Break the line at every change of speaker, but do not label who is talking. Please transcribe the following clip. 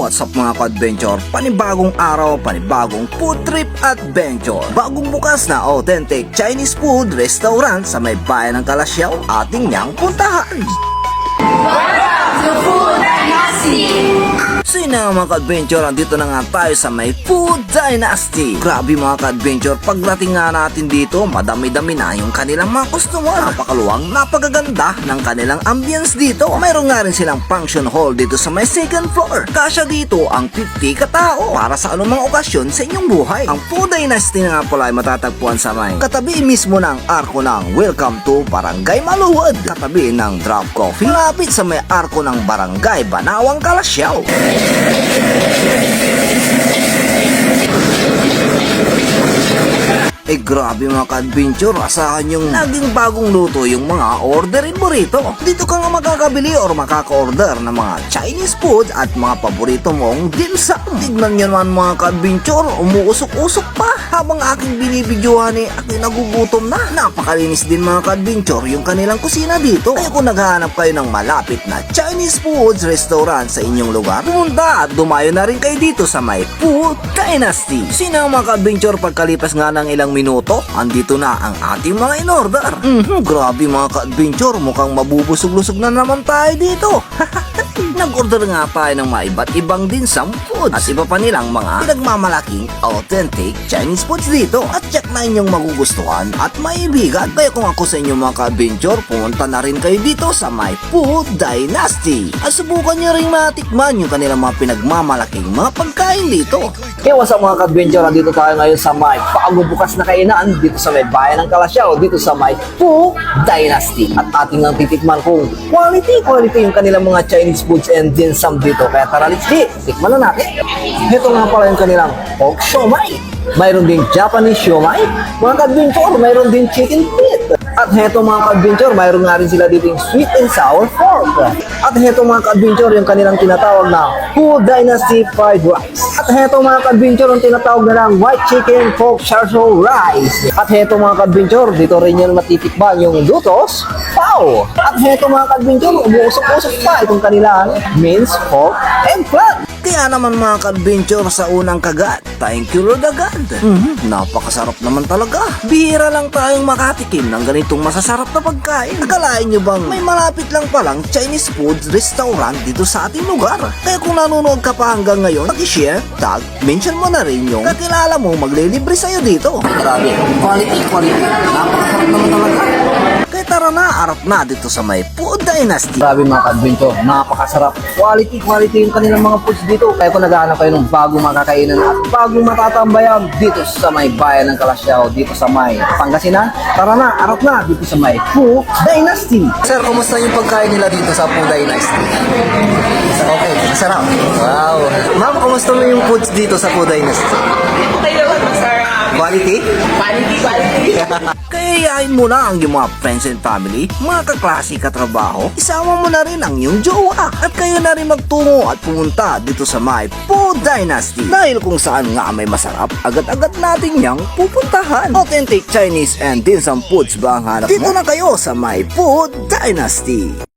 What's up mga ka-adventure? Panibagong araw, panibagong food trip adventure. Bagong bukas na authentic Chinese food restaurant sa may bayan ng Kalasyaw ating niyang puntahan.
Welcome to Food Dynasty!
So yun na mga ka-adventure, andito na nga tayo sa may Food Dynasty. Grabe mga ka-adventure, pagdating nga natin dito, madami-dami na yung kanilang mga customer. Napakaluwang, napakaganda ng kanilang ambience dito. Mayroon nga rin silang function hall dito sa may second floor. Kasya dito ang 50 katao para sa anumang okasyon sa inyong buhay. Ang Food Dynasty na nga pala ay matatagpuan sa may katabi mismo ng arko ng Welcome to Barangay Maluwad. Katabi ng Drop Coffee, malapit sa may arko ng Barangay Banawang Kalasyaw. Grabe mga ka-adventure, asahan yung naging bagong luto yung mga orderin mo rito. Dito ka nga makakabili or makaka-order ng mga Chinese food at mga paborito mong dim sum. Tignan nyo naman mga ka-adventure, umuusok-usok pa. Habang aking binibidyohan aking nagugutom na. Napakalinis din mga ka-adventure yung kanilang kusina dito. Kaya kung naghahanap kayo ng malapit na Chinese foods restaurant sa inyong lugar, pumunta at dumayo na rin kayo dito sa may Food Dynasty. Sino mga ka-adventure, pagkalipas nga ng ilang minuto, andito na ang ating mga in-order. Grabe mga ka-adventure, mukhang mabubusog-lusog na naman tayo dito. Nag-order nga tayo ng mga iba't ibang dim sum foods at iba pa nilang mga pinagmamalaking authentic Chinese foods dito. At check na inyong magugustuhan at maibigan. Kaya kung ako sa inyong mga ka-adventure, pumunta na rin kayo dito sa my Food Dynasty. At subukan nyo rin matikman yung kanilang mga pinagmamalaking mga pagkain dito.
Hey, what's up mga ka-adventure? Dito tayo ngayon sa may bagong bukas na kainan dito sa may bayan ng Kalasyaw, dito sa may Food Dynasty. At ating nang titikman kung quality yung kanilang mga Chinese foods and dim sum dito. Kaya tara, let's get tikman na natin. Ito nga pala yung kanilang pork siomai. Mayroon din Japanese siomai. Mga ka-adventure, mayroon din chicken feet. At heto mga ka-adventure, mayroon nga rin sila dito yung sweet and sour pork. At heto mga ka-adventure, yung kanilang tinatawag na Food Dynasty fried rice. At heto mga ka-adventure, yung tinatawag na lang white chicken pork char-siu rice. At heto mga ka-adventure, dito rin yung matitikman yung lutos pao. At heto mga ka-adventure, umuusok-usok pa itong kanilang minced pork and flat.
Kaya naman mga ka-adventure, sa unang kagat, thank you Lord agad. Napakasarap naman talaga. Bihira lang tayong makatikim ng ganitong masasarap na pagkain. Akalain nyo bang may malapit lang palang Chinese food restaurant dito sa ating lugar? Kaya kung nanonood ka pa hanggang ngayon, mag-share, tag, mention mo na rin yung kakilala mo maglilibre sa'yo dito. Grabe, quality. Napakasarap naman talaga. Kaya tara na, arap na dito sa may Food Dynasty.
Grabe mga ka-adventure, napakasarap. Quality yung kanilang mga foods dito. Kaya kung naghahanap kayo ng bagong makakainan at bagong matatambayan dito sa may bayan ng Kalasyaw, dito sa may Pangasinan, tara na, arap na dito sa may Food Dynasty.
Sir, kumusta yung pagkain nila dito sa Food Dynasty? Okay, masarap. Wow. Ma'am, kumusta mo yung foods dito sa Food Dynasty?
Okay naman, masarap.
Quality?
Quality.
Kaya yayain mo na ang iyong mga friends and family, mga kaklase katrabaho, isama mo na rin ang iyong jowa at kayo na rin magtungo at pumunta dito sa my Food Dynasty. Dahil kung saan nga may masarap, agad-agad natin niyang pupuntahan. Authentic Chinese and dim sum foods ba ang hanap mo? Dito na kayo sa my Food Dynasty.